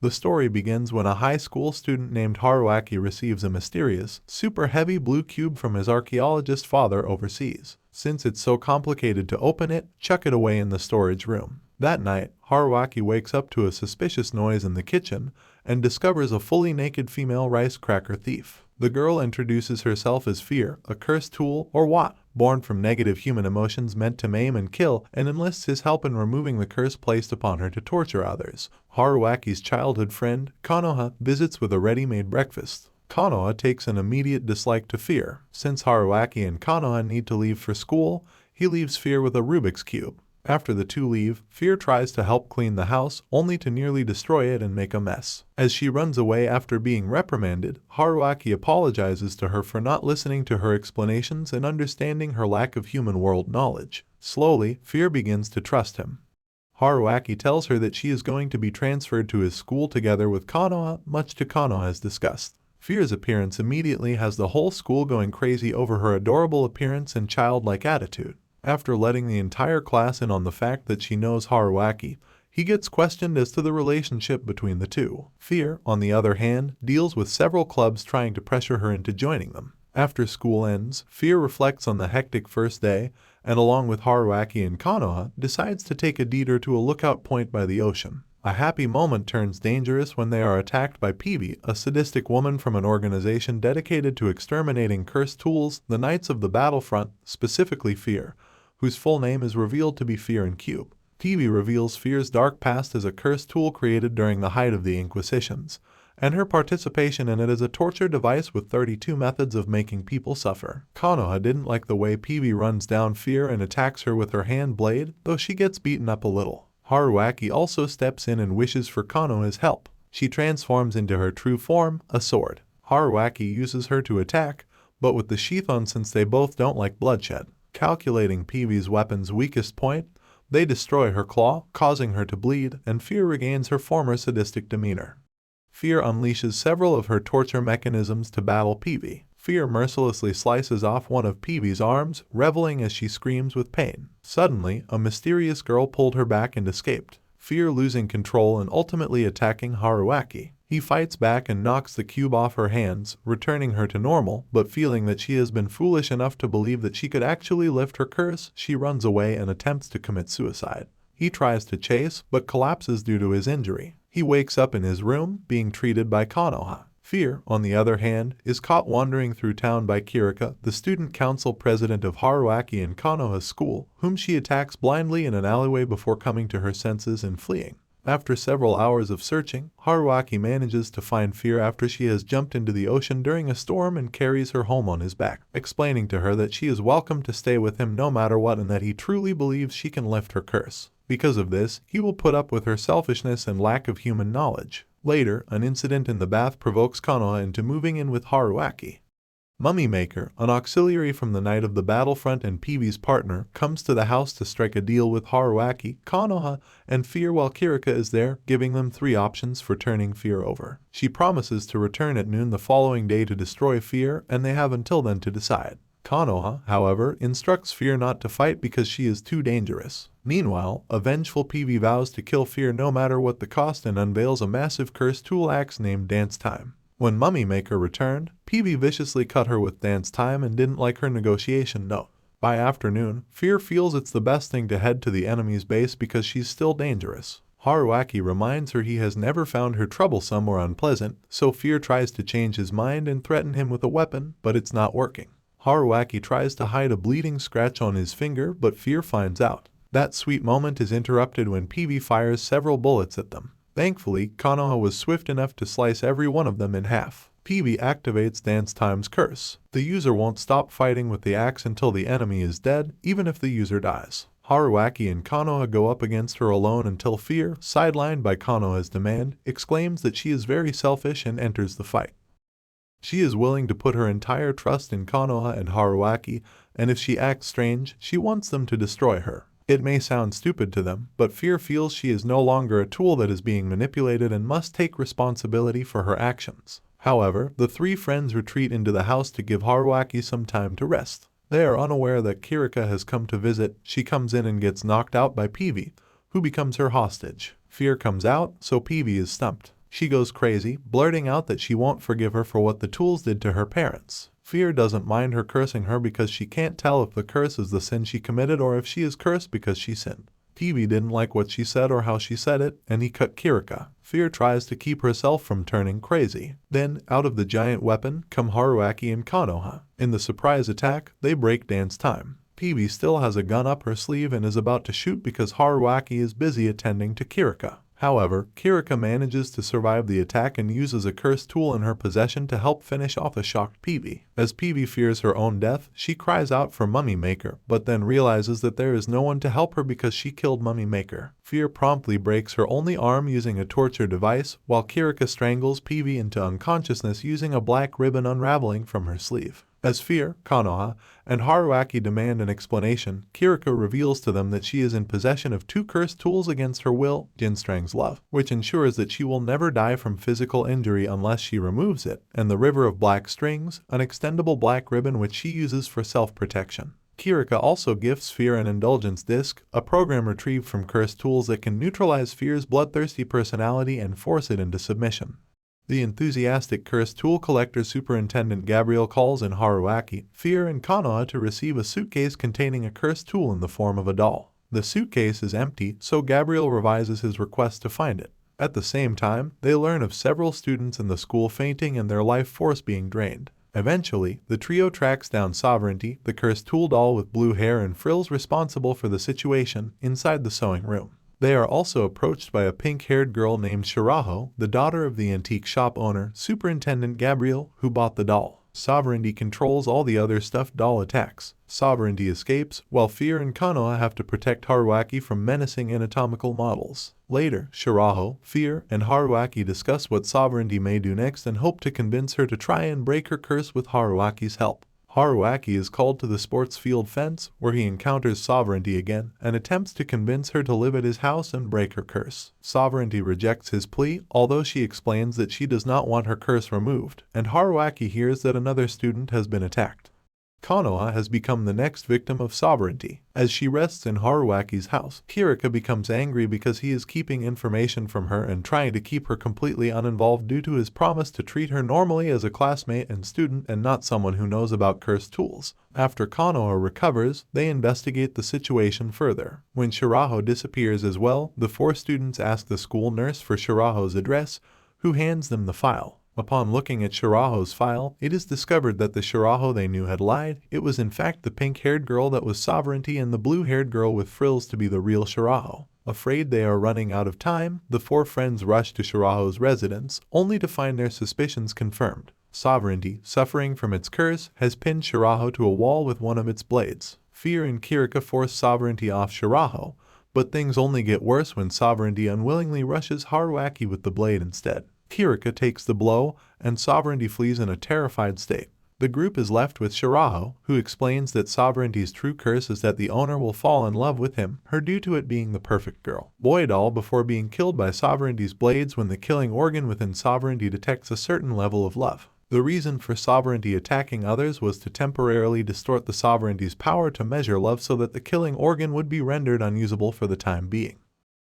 The story begins when a high school student named Haruaki receives a mysterious, super heavy blue cube from his archaeologist father overseas. Since it's so complicated to open it, chuck it away in the storage room. That night, Haruaki wakes up to a suspicious noise in the kitchen and discovers a fully naked female rice cracker thief. The girl introduces herself as Fear, a cursed tool, or what, born from negative human emotions meant to maim and kill, and enlists his help in removing the curse placed upon her to torture others. Haruaki's childhood friend, Konoha, visits with a ready-made breakfast. Konoha takes an immediate dislike to Fear. Since Haruaki and Konoha need to leave for school, he leaves Fear with a Rubik's Cube. After the two leave, Fear tries to help clean the house, only to nearly destroy it and make a mess. As she runs away after being reprimanded, Haruaki apologizes to her for not listening to her explanations and understanding her lack of human world knowledge. Slowly, Fear begins to trust him. Haruaki tells her that she is going to be transferred to his school together with Konoha, much to Konoha's disgust. Fear's appearance immediately has the whole school going crazy over her adorable appearance and childlike attitude. After letting the entire class in on the fact that she knows Haruaki, he gets questioned as to the relationship between the two. Fear, on the other hand, deals with several clubs trying to pressure her into joining them. After school ends, Fear reflects on the hectic first day and, along with Haruaki and Konoha, decides to take a detour to a lookout point by the ocean. A happy moment turns dangerous when they are attacked by Peavey, a sadistic woman from an organization dedicated to exterminating cursed tools, the Knights of the Battlefront, specifically Fear, whose full name is revealed to be Fear and Cube. Peavey reveals Fear's dark past as a cursed tool created during the height of the Inquisitions, and her participation in it as a torture device with 32 methods of making people suffer. Konoha didn't like the way Peavey runs down Fear and attacks her with her hand blade, though she gets beaten up a little. Haruaki also steps in and wishes for Konoha's help. She transforms into her true form, a sword. Haruaki uses her to attack, but with the sheath on since they both don't like bloodshed. Calculating Peavey's weapon's weakest point, they destroy her claw, causing her to bleed, and Fear regains her former sadistic demeanor. Fear unleashes several of her torture mechanisms to battle Peavey. Fear mercilessly slices off one of Peavey's arms, reveling as she screams with pain. Suddenly, a mysterious girl pulled her back and escaped, Fear losing control and ultimately attacking Haruaki. He fights back and knocks the cube off her hands, returning her to normal, but feeling that she has been foolish enough to believe that she could actually lift her curse, she runs away and attempts to commit suicide. He tries to chase, but collapses due to his injury. He wakes up in his room, being treated by Konoha. Fear, on the other hand, is caught wandering through town by Kirika, the student council president of Haruaki and Konoha's school, whom she attacks blindly in an alleyway before coming to her senses and fleeing. After several hours of searching, Haruaki manages to find Fear after she has jumped into the ocean during a storm and carries her home on his back, explaining to her that she is welcome to stay with him no matter what and that he truly believes she can lift her curse. Because of this, he will put up with her selfishness and lack of human knowledge. Later, an incident in the bath provokes Konoha into moving in with Haruaki. Mummy Maker, an auxiliary from the Knight of the Battlefront and Peavey's partner, comes to the house to strike a deal with Haruaki, Konoha, and Fear while Kirika is there, giving them 3 options for turning Fear over. She promises to return at noon the following day to destroy Fear, and they have until then to decide. Konoha, however, instructs Fear not to fight because she is too dangerous. Meanwhile, a vengeful Peavey vows to kill Fear no matter what the cost and unveils a massive cursed tool axe named Dance Time. When Mummy Maker returned, Peavey viciously cut her with Dance Time and didn't like her negotiation note. By afternoon, Fear feels it's the best thing to head to the enemy's base because she's still dangerous. Haruaki reminds her he has never found her troublesome or unpleasant, so Fear tries to change his mind and threaten him with a weapon, but it's not working. Haruaki tries to hide a bleeding scratch on his finger, but Fear finds out. That sweet moment is interrupted when Peavey fires several bullets at them. Thankfully, Konoha was swift enough to slice every one of them in half. Peavey activates Dance Time's curse. The user won't stop fighting with the axe until the enemy is dead, even if the user dies. Haruaki and Konoha go up against her alone until Fear, sidelined by Konoha's demand, exclaims that she is very selfish and enters the fight. She is willing to put her entire trust in Konoha and Haruaki, and if she acts strange, she wants them to destroy her. It may sound stupid to them, but Fear feels she is no longer a tool that is being manipulated and must take responsibility for her actions. However, the 3 friends retreat into the house to give Haruaki some time to rest. They are unaware that Kirika has come to visit. She comes in and gets knocked out by Peavey, who becomes her hostage. Fear comes out, so Peavey is stumped. She goes crazy, blurting out that she won't forgive her for what the tools did to her parents. Fear doesn't mind her cursing her because she can't tell if the curse is the sin she committed or if she is cursed because she sinned. Peavey didn't like what she said or how she said it, and he cut Kirika. Fear tries to keep herself from turning crazy. Then, out of the giant weapon, come Haruaki and Konoha. In the surprise attack, they break dance time. Peavey still has a gun up her sleeve and is about to shoot because Haruaki is busy attending to Kirika. However, Kirika manages to survive the attack and uses a cursed tool in her possession to help finish off a shocked Peavey. As Peavey fears her own death, she cries out for Mummy Maker, but then realizes that there is no one to help her because she killed Mummy Maker. Fear promptly breaks her only arm using a torture device, while Kirika strangles Peavey into unconsciousness using a black ribbon unraveling from her sleeve. As Fear, Konoha, and Haruaki demand an explanation, Kirika reveals to them that she is in possession of 2 cursed tools against her will, Jinstrang's Love, which ensures that she will never die from physical injury unless she removes it, and the River of Black Strings, an extendable black ribbon which she uses for self-protection. Kirika also gifts Fear an Indulgence Disc, a program retrieved from cursed tools that can neutralize Fear's bloodthirsty personality and force it into submission. The enthusiastic cursed tool collector Superintendent Gabriel calls in Haruaki, Fear, and Konoha to receive a suitcase containing a cursed tool in the form of a doll. The suitcase is empty, so Gabriel revises his request to find it. At the same time, they learn of several students in the school fainting and their life force being drained. Eventually, the trio tracks down Sovereignty, the cursed tool doll with blue hair and frills responsible for the situation, inside the sewing room. They are also approached by a pink-haired girl named Shiraho, the daughter of the antique shop owner, Superintendent Gabriel, who bought the doll. Sovereignty controls all the other stuffed doll attacks. Sovereignty escapes, while Fear and Konoha have to protect Haruaki from menacing anatomical models. Later, Shiraho, Fear, and Haruaki discuss what Sovereignty may do next and hope to convince her to try and break her curse with Haruaki's help. Haruaki is called to the sports field fence, where he encounters Sovereignty again and attempts to convince her to live at his house and break her curse. Sovereignty rejects his plea, although she explains that she does not want her curse removed, and Haruaki hears that another student has been attacked. Konoha has become the next victim of Sovereignty. As she rests in Haruaki's house, Kirika becomes angry because he is keeping information from her and trying to keep her completely uninvolved due to his promise to treat her normally as a classmate and student and not someone who knows about cursed tools. After Konoha recovers, they investigate the situation further. When Shiraho disappears as well, the 4 students ask the school nurse for Shiraho's address, who hands them the file. Upon looking at Shiraho's file, it is discovered that the Shiraho they knew had lied. It was in fact the pink-haired girl that was Sovereignty and the blue-haired girl with frills to be the real Shiraho. Afraid they are running out of time, the 4 friends rush to Shiraho's residence, only to find their suspicions confirmed. Sovereignty, suffering from its curse, has pinned Shiraho to a wall with one of its blades. Fear and Kirika force Sovereignty off Shiraho, but things only get worse when Sovereignty unwillingly rushes Haruaki with the blade instead. Kirika takes the blow, and Sovereignty flees in a terrified state. The group is left with Shiraho, who explains that Sovereignty's true curse is that the owner will fall in love with him, her due to it being the perfect girl. Boy doll before being killed by Sovereignty's blades when the killing organ within Sovereignty detects a certain level of love. The reason for Sovereignty attacking others was to temporarily distort the Sovereignty's power to measure love so that the killing organ would be rendered unusable for the time being.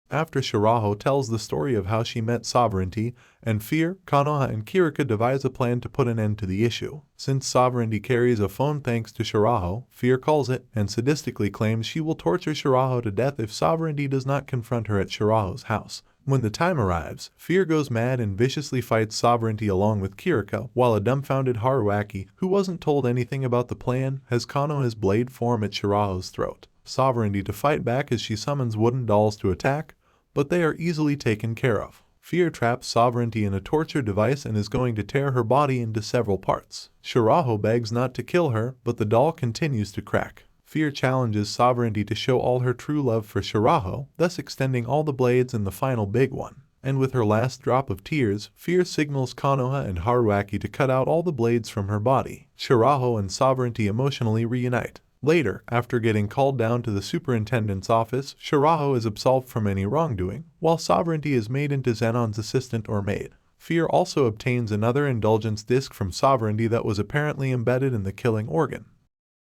After Shiraho tells the story of how she met Sovereignty, and Fear, Konoha, and Kirika devise a plan to put an end to the issue. Since Sovereignty carries a phone thanks to Shiraho, Fear calls it, and sadistically claims she will torture Shiraho to death if Sovereignty does not confront her at Shiraho's house. When the time arrives, Fear goes mad and viciously fights Sovereignty along with Kirika, while a dumbfounded Haruaki, who wasn't told anything about the plan, has Konoha's blade form at Shiraho's throat. Sovereignty to fight back as she summons wooden dolls to attack, but they are easily taken care of. Fear traps Sovereignty in a torture device and is going to tear her body into several parts. Shiraho begs not to kill her, but the doll continues to crack. Fear challenges Sovereignty to show all her true love for Shiraho, thus extending all the blades in the final big one. And with her last drop of tears, Fear signals Konoha and Haruaki to cut out all the blades from her body. Shiraho and Sovereignty emotionally reunite. Later, after getting called down to the superintendent's office, Shiraho is absolved from any wrongdoing, while Sovereignty is made into Zenon's assistant or maid. Fear also obtains another indulgence disc from Sovereignty that was apparently embedded in the killing organ.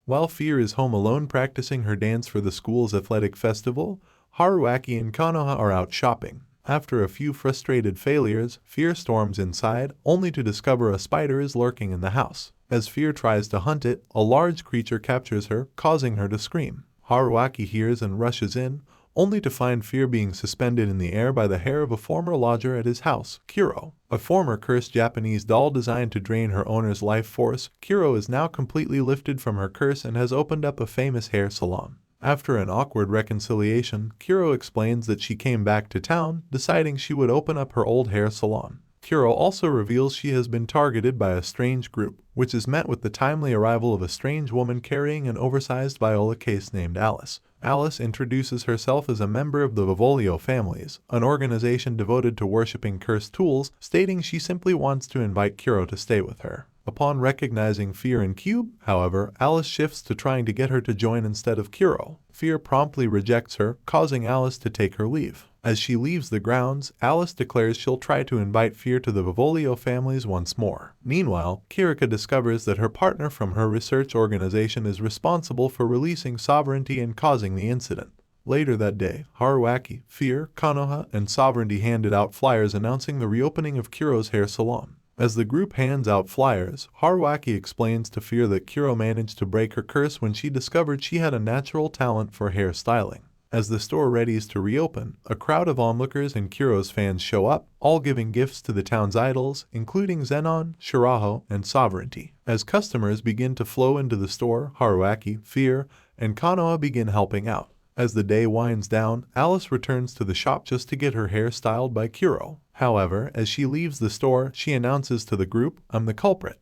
While Fear is home alone practicing her dance for the school's athletic festival, Haruaki and Konoha are out shopping. After a few frustrated failures, Fear storms inside, only to discover a spider is lurking in the house. As Fear tries to hunt it, a large creature captures her, causing her to scream. Haruaki hears and rushes in, only to find Fear being suspended in the air by the hair of a former lodger at his house, Kuro. A former cursed Japanese doll designed to drain her owner's life force, Kuro is now completely lifted from her curse and has opened up a famous hair salon. After an awkward reconciliation, Kuro explains that she came back to town, deciding she would open up her old hair salon. Kuro also reveals she has been targeted by a strange group, which is met with the timely arrival of a strange woman carrying an oversized viola case named Alice. Alice introduces herself as a member of the Vivolio families, an organization devoted to worshipping cursed tools, stating she simply wants to invite Kuro to stay with her. Upon recognizing Fear and Cube, however, Alice shifts to trying to get her to join instead of Kuro. Fear promptly rejects her, causing Alice to take her leave. As she leaves the grounds, Alice declares she'll try to invite Fear to the Vivolio families once more. Meanwhile, Kirika discovers that her partner from her research organization is responsible for releasing Sovereignty and causing the incident. Later that day, Haruaki, Fear, Konoha, and Sovereignty handed out flyers announcing the reopening of Kuro's hair salon. As the group hands out flyers, Haruaki explains to Fear that Kuro managed to break her curse when she discovered she had a natural talent for hair styling. As the store readies to reopen, a crowd of onlookers and Kuro's fans show up, all giving gifts to the town's idols, including Zenon, Shiraho, and Sovereignty. As customers begin to flow into the store, Haruaki, Fear, and Konoha begin helping out. As the day winds down, Alice returns to the shop just to get her hair styled by Kuro. However, as she leaves the store, she announces to the group, "I'm the culprit."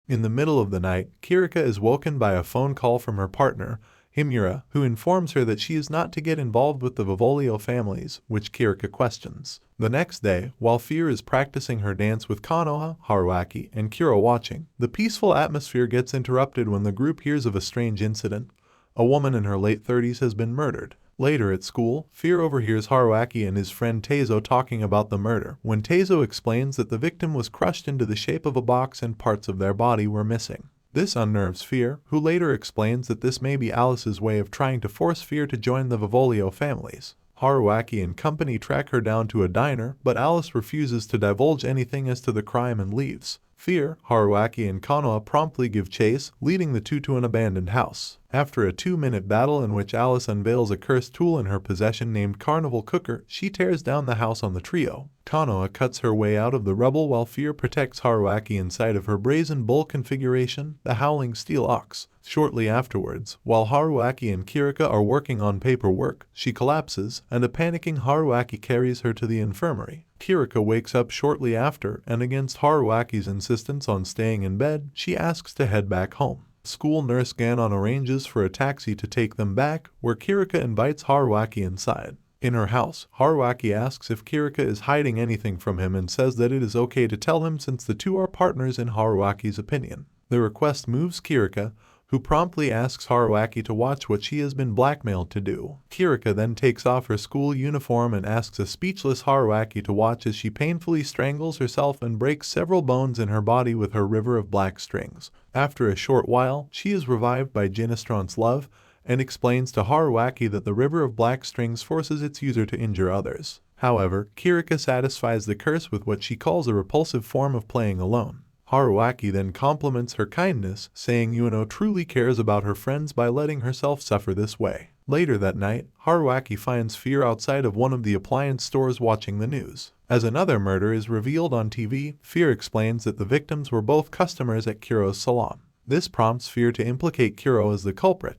In the middle of the night, Kirika is woken by a phone call from her partner, Himura, who informs her that she is not to get involved with the Vivolio families, which Kirika questions. The next day, while Fear is practicing her dance with Konoha, Haruaki, and Kuro watching, the peaceful atmosphere gets interrupted when the group hears of a strange incident. A woman in her late 30s has been murdered. Later at school, Fear overhears Haruaki and his friend Teizo talking about the murder, when Teizo explains that the victim was crushed into the shape of a box and parts of their body were missing. This unnerves Fear, who later explains that this may be Alice's way of trying to force Fear to join the Vivolio families. Haruaki and company track her down to a diner, but Alice refuses to divulge anything as to the crime and leaves. Fear, Haruaki, and Konoha promptly give chase, leading the two to an abandoned house. After a 2-minute battle in which Alice unveils a cursed tool in her possession named Carnival Cooker, she tears down the house on the trio. Konoha cuts her way out of the rubble while Fear protects Haruaki inside of her brazen bull configuration, the Howling Steel Ox. Shortly afterwards, while Haruaki and Kirika are working on paperwork, she collapses, and a panicking Haruaki carries her to the infirmary. Kirika wakes up shortly after, and against Haruaki's insistence on staying in bed, she asks to head back home. School nurse Ganon arranges for a taxi to take them back, where Kirika invites Haruaki inside. In her house, Haruaki asks if Kirika is hiding anything from him and says that it is okay to tell him since the two are partners in Haruaki's opinion. The request moves Kirika, who promptly asks Haruaki to watch what she has been blackmailed to do. Kirika then takes off her school uniform and asks a speechless Haruaki to watch as she painfully strangles herself and breaks several bones in her body with her river of black strings. After a short while, she is revived by Ginestron's love and explains to Haruaki that the river of black strings forces its user to injure others. However, Kirika satisfies the curse with what she calls a repulsive form of playing alone. Haruaki then compliments her kindness, saying Yuno truly cares about her friends by letting herself suffer this way. Later that night, Haruaki finds Fear outside of one of the appliance stores watching the news. As another murder is revealed on TV, Fear explains that the victims were both customers at Kuro's salon. This prompts Fear to implicate Kuro as the culprit.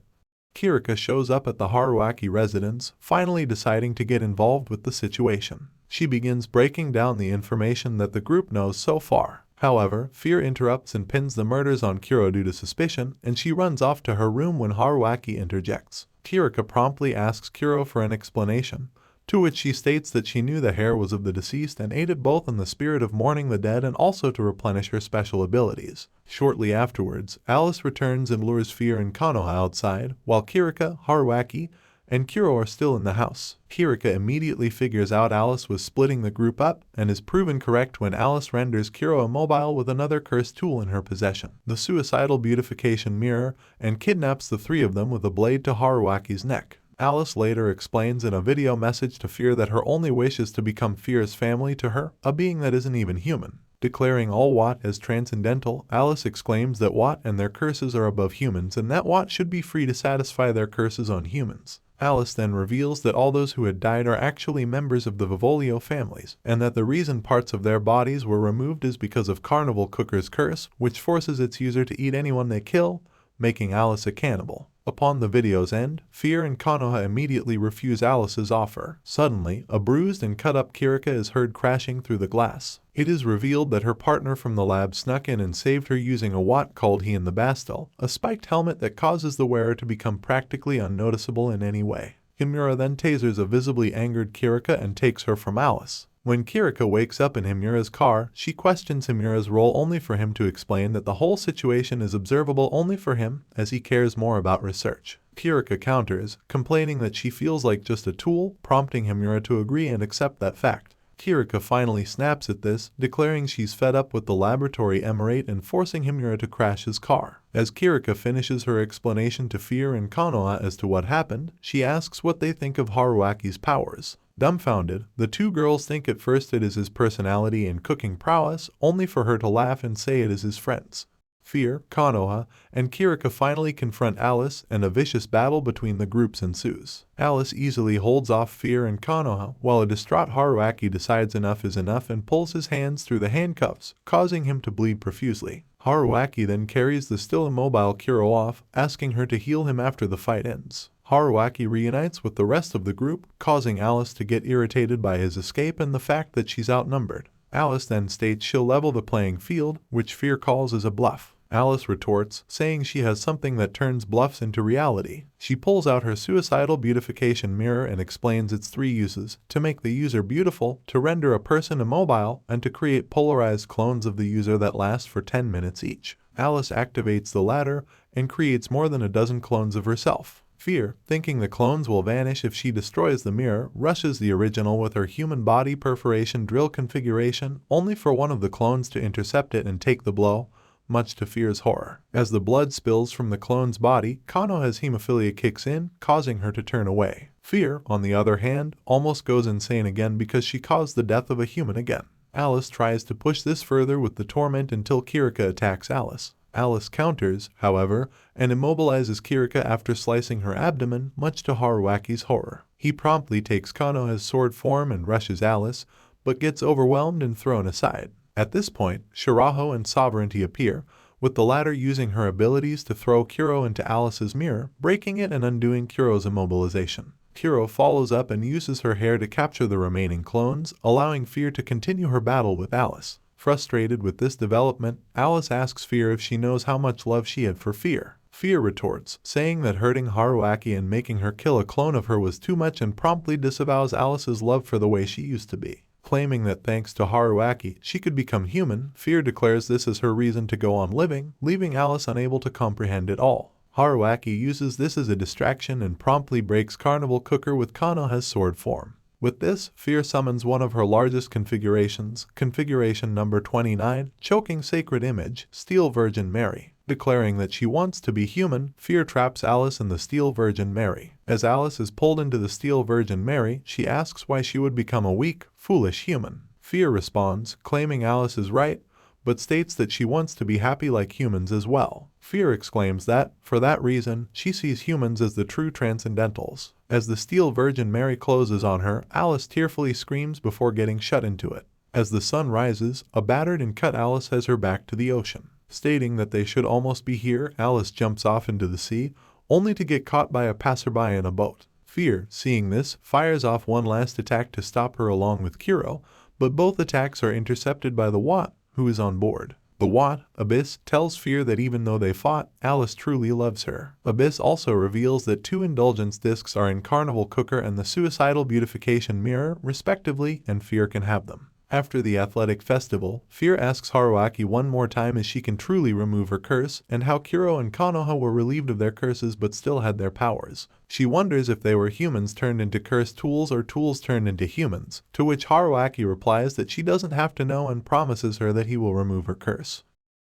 Kirika shows up at the Haruaki residence, finally deciding to get involved with the situation. She begins breaking down the information that the group knows so far. However, Fear interrupts and pins the murders on Kuro due to suspicion, and she runs off to her room when Haruaki interjects. Kirika promptly asks Kuro for an explanation, to which she states that she knew the hair was of the deceased and aided both in the spirit of mourning the dead and also to replenish her special abilities. Shortly afterwards, Alice returns and lures Fear and Konoha outside, while Kirika, Haruaki, and Kuro are still in the house. Kirika immediately figures out Alice was splitting the group up and is proven correct when Alice renders Kuro immobile with another cursed tool in her possession, the suicidal beautification mirror, and kidnaps the three of them with a blade to Haruaki's neck. Alice later explains in a video message to Fear that her only wish is to become Fear's family to her, a being that isn't even human. Declaring all Wat as transcendental, Alice exclaims that Wat and their curses are above humans and that Wat should be free to satisfy their curses on humans. Alice then reveals that all those who had died are actually members of the Vivolio families, and that the reason parts of their bodies were removed is because of Carnival Cooker's curse, which forces its user to eat anyone they kill, making Alice a cannibal. Upon the video's end, Fear and Konoha immediately refuse Alice's offer. Suddenly, a bruised and cut-up Kirika is heard crashing through the glass. It is revealed that her partner from the lab snuck in and saved her using a Wat called He in the Bastille, a spiked helmet that causes the wearer to become practically unnoticeable in any way. Himura then tasers a visibly angered Kirika and takes her from Alice. When Kirika wakes up in Himura's car, she questions Himura's role only for him to explain that the whole situation is observable only for him, as he cares more about research. Kirika counters, complaining that she feels like just a tool, prompting Himura to agree and accept that fact. Kirika finally snaps at this, declaring she's fed up with the laboratory emirate and forcing Himura to crash his car. As Kirika finishes her explanation to Fear and Konoha as to what happened, she asks what they think of Haruaki's powers. Dumbfounded, the two girls think at first it is his personality and cooking prowess, only for her to laugh and say it is his friends. Fear, Konoha, and Kirika finally confront Alice, and a vicious battle between the groups ensues. Alice easily holds off Fear and Konoha, while a distraught Haruaki decides enough is enough and pulls his hands through the handcuffs, causing him to bleed profusely. Haruaki then carries the still immobile Kuro off, asking her to heal him after the fight ends. Haruaki reunites with the rest of the group, causing Alice to get irritated by his escape and the fact that she's outnumbered. Alice then states she'll level the playing field, which Fear calls as a bluff. Alice retorts, saying she has something that turns bluffs into reality. She pulls out her suicidal beautification mirror and explains its three uses: to make the user beautiful, to render a person immobile, and to create polarized clones of the user that last for 10 minutes each. Alice activates the latter and creates more than a dozen clones of herself. Fear, thinking the clones will vanish if she destroys the mirror, rushes the original with her human body perforation drill configuration, only for one of the clones to intercept it and take the blow, much to Fear's horror. As the blood spills from the clone's body, Konoha's hemophilia kicks in, causing her to turn away. Fear, on the other hand, almost goes insane again because she caused the death of a human again. Alice tries to push this further with the torment until Kirika attacks Alice. Alice counters, however, and immobilizes Kirika after slicing her abdomen, much to Haruaki's horror. He promptly takes Konoha's sword form and rushes Alice, but gets overwhelmed and thrown aside. At this point, Shiraho and Sovereignty appear, with the latter using her abilities to throw Kuro into Alice's mirror, breaking it and undoing Kuro's immobilization. Kuro follows up and uses her hair to capture the remaining clones, allowing Fear to continue her battle with Alice. Frustrated with this development, Alice asks Fear if she knows how much love she had for Fear. Fear retorts, saying that hurting Haruaki and making her kill a clone of her was too much and promptly disavows Alice's love for the way she used to be. Claiming that thanks to Haruaki, she could become human, Fear declares this as her reason to go on living, leaving Alice unable to comprehend it all. Haruaki uses this as a distraction and promptly breaks Carnival Cooker with Konoha's sword form. With this, Fear summons one of her largest configurations, configuration number 29, choking sacred image, Steel Virgin Mary. Declaring that she wants to be human, Fear traps Alice in the Steel Virgin Mary. As Alice is pulled into the Steel Virgin Mary, she asks why she would become a weak, foolish human. Fear responds, claiming Alice is right, but states that she wants to be happy like humans as well. Fear exclaims that, for that reason, she sees humans as the true transcendentals. As the Steel Virgin Mary closes on her, Alice tearfully screams before getting shut into it. As the sun rises, a battered and cut Alice has her back to the ocean. Stating that they should almost be here, Alice jumps off into the sea, only to get caught by a passerby in a boat. Fear, seeing this, fires off one last attack to stop her along with Kuro, but both attacks are intercepted by the Wat, who is on board. The Wat, Abyss, tells Fear that even though they fought, Alice truly loves her. Abyss also reveals that 2 indulgence discs are in Carnival Cooker and the Suicidal Beautification Mirror, respectively, and Fear can have them. After the athletic festival, Fear asks Haruaki one more time if she can truly remove her curse, and how Kuro and Konoha were relieved of their curses but still had their powers. She wonders if they were humans turned into cursed tools or tools turned into humans, to which Haruaki replies that she doesn't have to know and promises her that he will remove her curse.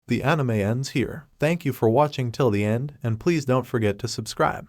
The anime ends here. Thank you for watching till the end, and please don't forget to subscribe.